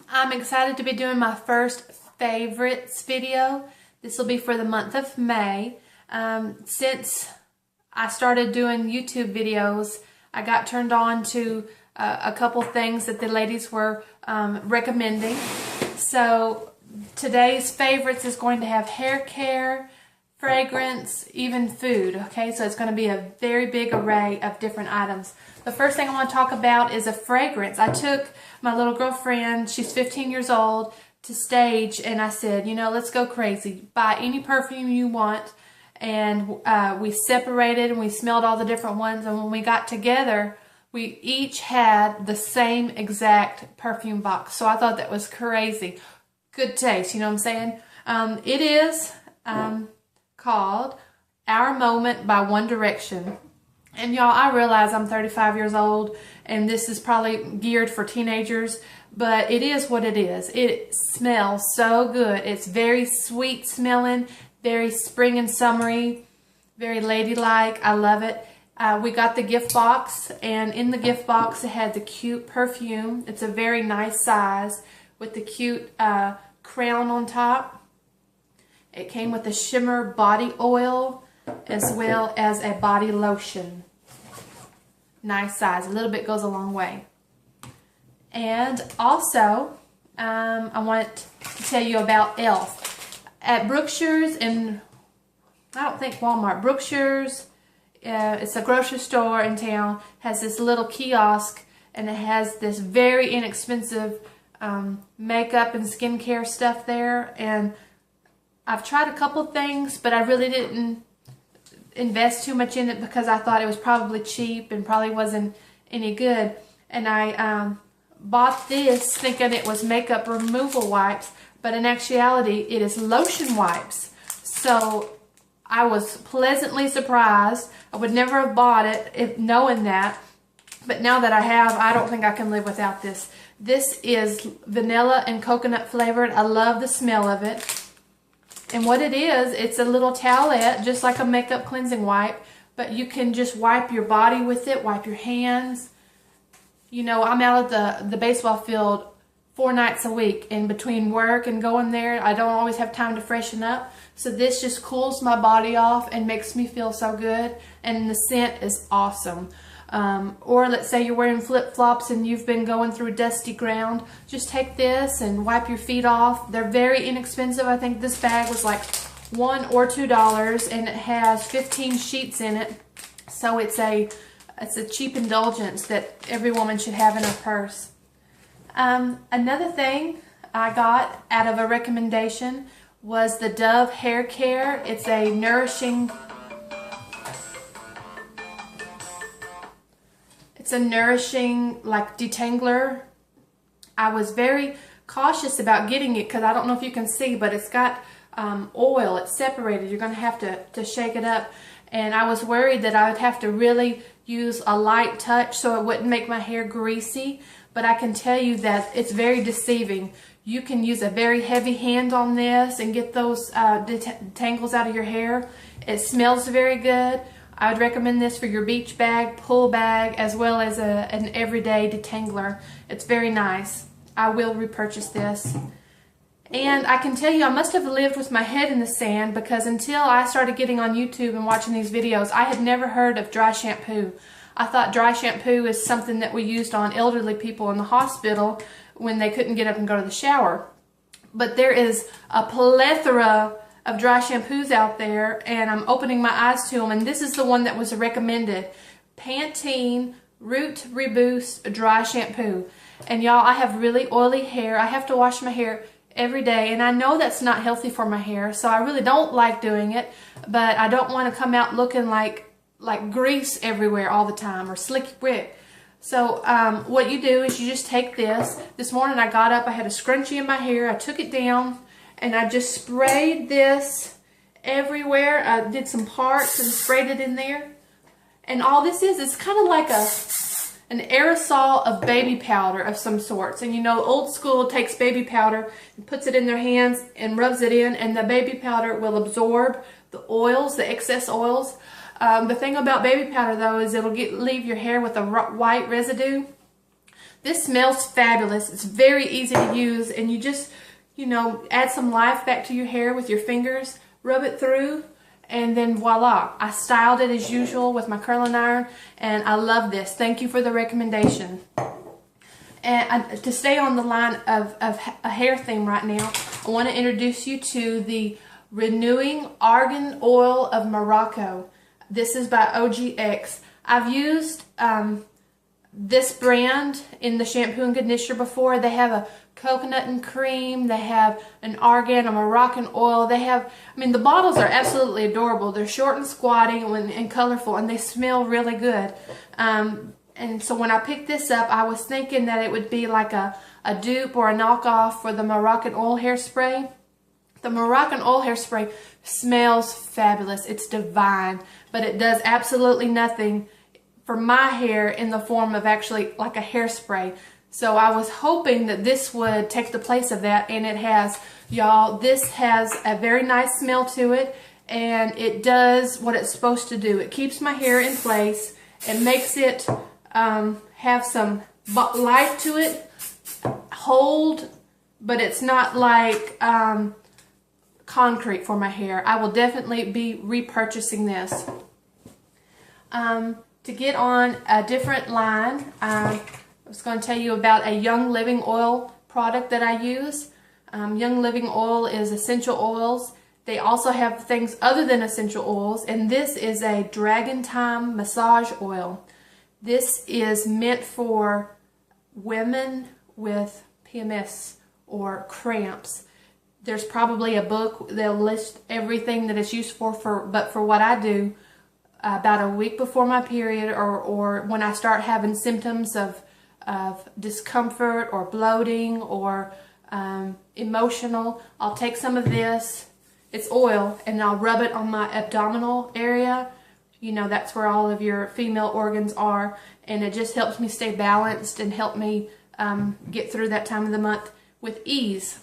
I'm excited to be doing my first favorites video. This will be for the month of May. Since I started doing YouTube videos, I got turned on to a couple things that the ladies were recommending. So today's favorites is going to have hair care, fragrance, even food. Okay, so it's going to be a very big array of different items. The first thing I want to talk about is a fragrance. I took my little girlfriend, she's 15 years old, to stage, and I said, you know, let's go crazy. Buy any perfume you want. And we separated and we smelled all the different ones, and when we got together, we each had the same exact perfume box. So I thought that was crazy. Good taste, you know what I'm saying? It is called Our Moment by One Direction. And y'all, I realize I'm 35 years old and this is probably geared for teenagers, but it is what it is. It smells so good. It's very sweet smelling, very spring and summery, very ladylike. I love it. We got the gift box, and in the gift box it had the cute perfume. It's a very nice size with the cute crown on top. It came with a shimmer body oil as well as a body lotion. Nice size. A little bit goes a long way. And also, I want to tell you about e.l.f. At Brookshire's, and I don't think Walmart, Brookshire's, it's a grocery store in town, has this little kiosk, and it has this very inexpensive makeup and skincare stuff there. And I've tried a couple things, but I really didn't invest too much in it because I thought it was probably cheap and probably wasn't any good. And I bought this thinking it was makeup removal wipes, but in actuality it is lotion wipes. So I was pleasantly surprised. I would never have bought it if knowing that, but now that I have, I don't think I can live without this. This is vanilla and coconut flavored. I love the smell of it. And what it is, it's a little towelette, just like a makeup cleansing wipe, but you can just wipe your body with it, wipe your hands. You know, I'm out at the baseball field 4 nights a week, and between work and going there, I don't always have time to freshen up. So this just cools my body off and makes me feel so good, and the scent is awesome. Or let's say you're wearing flip-flops and you've been going through dusty ground, just take this and wipe your feet off. They're very inexpensive. I think this bag was like $1 or $2, and it has 15 sheets in it. So it's a cheap indulgence that every woman should have in her purse. Another thing I got out of a recommendation was the Dove hair care. It's a nourishing like detangler. I was very cautious about getting it because I don't know if you can see, but it's got oil. It's separated. You're going to have to shake it up. And I was worried that I would have to really use a light touch so it wouldn't make my hair greasy. But I can tell you that it's very deceiving. You can use a very heavy hand on this and get those tangles out of your hair. It smells very good. I would recommend this for your beach bag, pool bag, as well as an everyday detangler. It's very nice. I will repurchase this. And I can tell you, I must have lived with my head in the sand because until I started getting on YouTube and watching these videos, I had never heard of dry shampoo. I thought dry shampoo is something that we used on elderly people in the hospital when they couldn't get up and go to the shower. But there is a plethora of dry shampoos out there, and I'm opening my eyes to them, and this is the one that was recommended. Pantene Root Reboost Dry Shampoo. And y'all, I have really oily hair. I have to wash my hair every day, and I know that's not healthy for my hair, so I really don't like doing it, but I don't want to come out looking like grease everywhere all the time or slick Rick. So what you do is you just take this. This morning I got up, I had a scrunchie in my hair, I took it down, and I just sprayed this everywhere. I did some parts and sprayed it in there. And all this is, it's kind of like an aerosol of baby powder of some sorts. And you know, old school takes baby powder and puts it in their hands and rubs it in, and the baby powder will absorb the oils, the excess oils. The thing about baby powder though is it'll leave your hair with a white residue This smells fabulous. It's very easy to use, and you just, you know, add some life back to your hair with your fingers, rub it through, and then voila. I styled it as usual with my curling iron, and I love this. Thank you for the recommendation. And to stay on the line of a hair theme right now, I want to introduce you to the Renewing Argan Oil of Morocco. This is by OGX. I've used this brand in the shampoo and conditioner before. They have a coconut and cream, they have an argan, a Moroccan oil, they have, I mean, the bottles are absolutely adorable. They're short and squatty and colorful, and they smell really good. And so when I picked this up, I was thinking that it would be like a dupe or a knockoff for the Moroccan oil hairspray. The Moroccan oil hairspray smells fabulous. It's divine, but it does absolutely nothing for my hair in the form of actually like a hairspray. So I was hoping that this would take the place of that, and it has. Y'all, this has a very nice smell to it, and it does what it's supposed to do. It keeps my hair in place. It makes it have some life to it, hold, but it's not like concrete for my hair. I will definitely be repurchasing this. To get on a different line, I was going to tell you about a Young Living oil product that I use. Young Living oil is essential oils. They also have things other than essential oils, and this is a Dragon Time massage oil. This is meant for women with PMS or cramps. There's probably a book that'll list everything that it's used for, but for what I do, about a week before my period, or when I start having symptoms of discomfort or bloating or emotional, I'll take some of this. It's oil, and I'll rub it on my abdominal area. You know, that's where all of your female organs are, and it just helps me stay balanced and help me get through that time of the month with ease.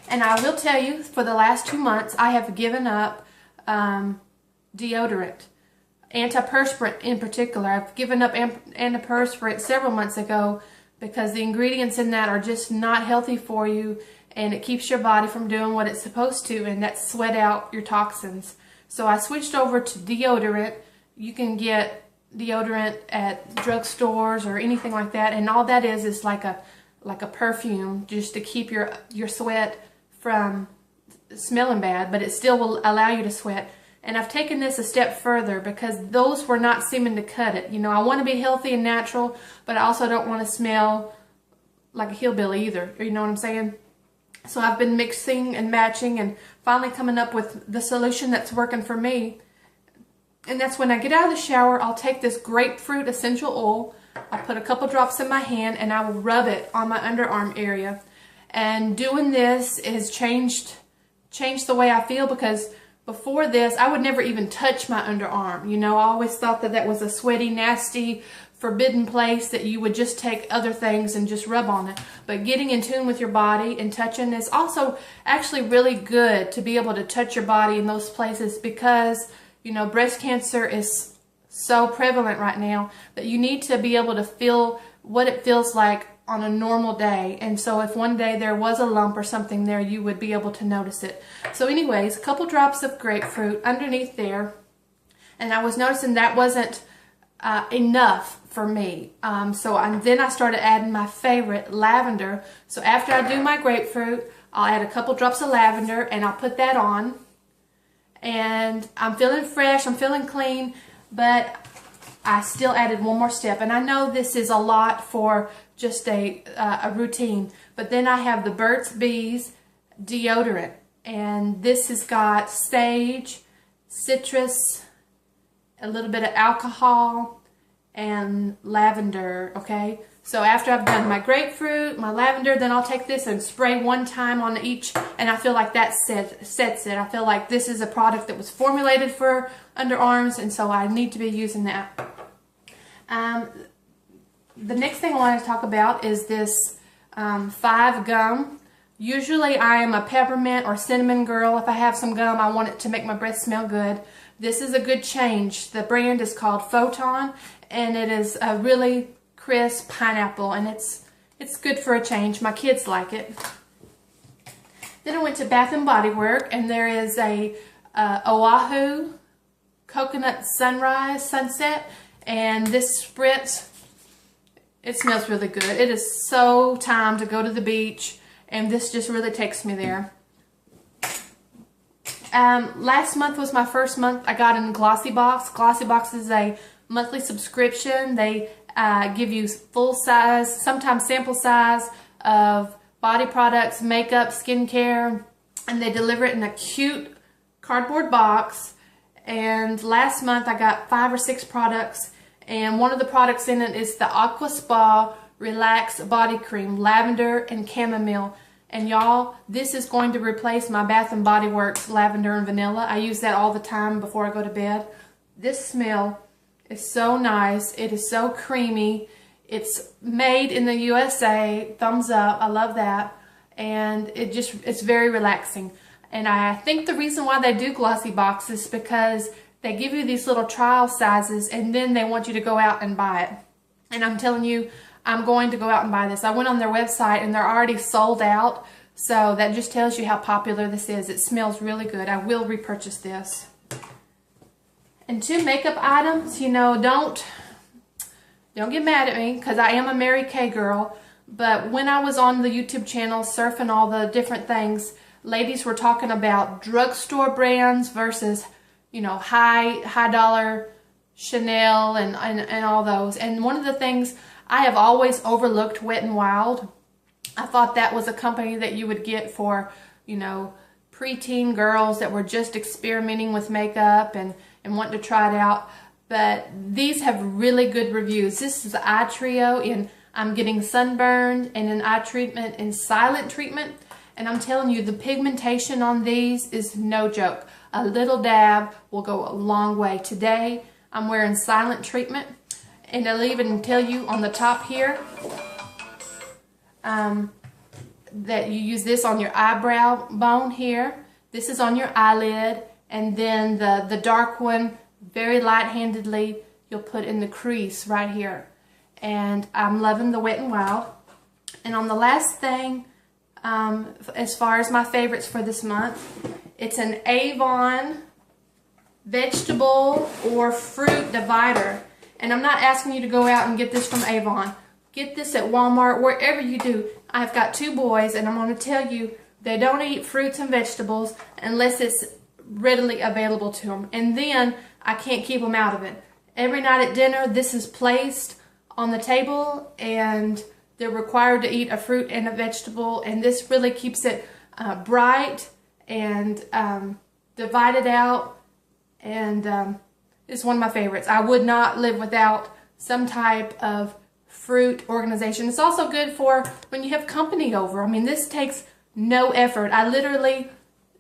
And I will tell you, for the last 2 months, I have given up deodorant, antiperspirant in particular. I've given up antiperspirant several months ago because the ingredients in that are just not healthy for you, and it keeps your body from doing what it's supposed to, and that's sweat out your toxins. So I switched over to deodorant. You can get deodorant at drugstores or anything like that, and all that is like a perfume just to keep your sweat from smelling bad, but it still will allow you to sweat. And I've taken this a step further because those were not seeming to cut it. You know, I want to be healthy and natural, but I also don't want to smell like a hillbilly either. You know what I'm saying? So I've been mixing and matching and finally coming up with the solution that's working for me. And that's when I get out of the shower, I'll take this grapefruit essential oil, I'll put a couple drops in my hand, and I will rub it on my underarm area. And doing this has changed the way I feel, because before this, I would never even touch my underarm. You know, I always thought that that was a sweaty, nasty, forbidden place that you would just take other things and just rub on it. But getting in tune with your body and touching is also actually really good to be able to touch your body in those places, because, you know, breast cancer is so prevalent right now that you need to be able to feel what it feels like on a normal day. And so if one day there was a lump or something there, you would be able to notice it. So anyways, a couple drops of grapefruit underneath there, and I was noticing that wasn't enough for me. Then I started adding my favorite, lavender. So after I do my grapefruit, I'll add a couple drops of lavender, and I'll put that on. And I'm feeling fresh, I'm feeling clean, but I still added one more step. And I know this is a lot for just a routine, but then I have the Burt's Bees deodorant, and this has got sage, citrus, a little bit of alcohol, and lavender. Okay, so after I've done my grapefruit, my lavender, then I'll take this and spray one time on each, and I feel like that sets it. I feel like this is a product that was formulated for underarms, and so I need to be using that. The next thing I want to talk about is this 5 gum. Usually I am a peppermint or cinnamon girl. If I have some gum, I want it to make my breath smell good. This is a good change. The brand is called Photon, and it is a really crisp pineapple, and it's good for a change. My kids like it. Then I went to Bath and Body Works, and there is a Oahu coconut sunset, and this spritz, it smells really good. It is so time to go to the beach, and this just really takes me there. Last month was my first month I got in Glossy Box. Glossy Box is a monthly subscription. They give you full size, sometimes sample size of body products, makeup, skincare, and they deliver it in a cute cardboard box. And last month I got 5 or 6 products, and one of the products in it is the Aqua Spa Relax Body Cream, lavender and chamomile. And y'all, this is going to replace my Bath and Body Works lavender and vanilla. I use that all the time before I go to bed. This smell is so nice. It is so creamy. It's made in the USA. Thumbs up. I love that. And it's very relaxing. And I think the reason why they do Glossy Box is because they give you these little trial sizes, and then they want you to go out and buy it. And I'm telling you, I'm going to go out and buy this. I went on their website and they're already sold out. So that just tells you how popular this is. It smells really good. I will repurchase this. And 2 makeup items, you know, don't get mad at me because I am a Mary Kay girl. But when I was on the YouTube channel surfing all the different things, ladies were talking about drugstore brands versus, you know, high dollar Chanel and all those. And one of the things I have always overlooked, Wet n Wild. I thought that was a company that you would get for, you know, preteen girls that were just experimenting with makeup and wanting to try it out. But these have really good reviews. This is the eye trio in I'm Getting Sunburned and an eye treatment in Silent Treatment. And I'm telling you, the pigmentation on these is no joke. A little dab will go a long way. Today, I'm wearing Silent Treatment. And they'll even tell you on the top here that you use this on your eyebrow bone here. This is on your eyelid. And then the dark one, very light-handedly, you'll put in the crease right here. And I'm loving the Wet n Wild. And on the last thing, as far as my favorites for this month, it's an Avon vegetable or fruit divider. And I'm not asking you to go out and get this from Avon. Get this at Walmart, wherever you do. I've got 2 boys, and I'm going to tell you, they don't eat fruits and vegetables unless it's readily available to them. And then I can't keep them out of it. Every night at dinner, this is placed on the table, and they're required to eat a fruit and a vegetable. And this really keeps it bright and divided out. And it's one of my favorites. I would not live without some type of fruit organization. It's also good for when you have company over. I mean, this takes no effort. I literally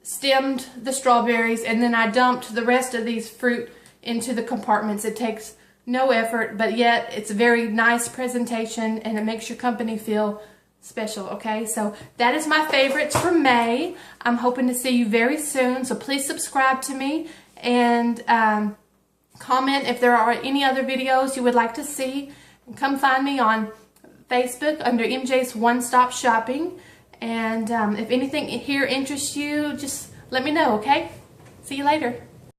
stemmed the strawberries and then I dumped the rest of these fruit into the compartments. It takes no effort, but yet it's a very nice presentation and it makes your company feel special, okay? So that is my favorites for May. I'm hoping to see you very soon, so please subscribe to me and comment if there are any other videos you would like to see. And come find me on Facebook under MJ's One Stop Shopping. And if anything here interests you, just let me know, okay? See you later.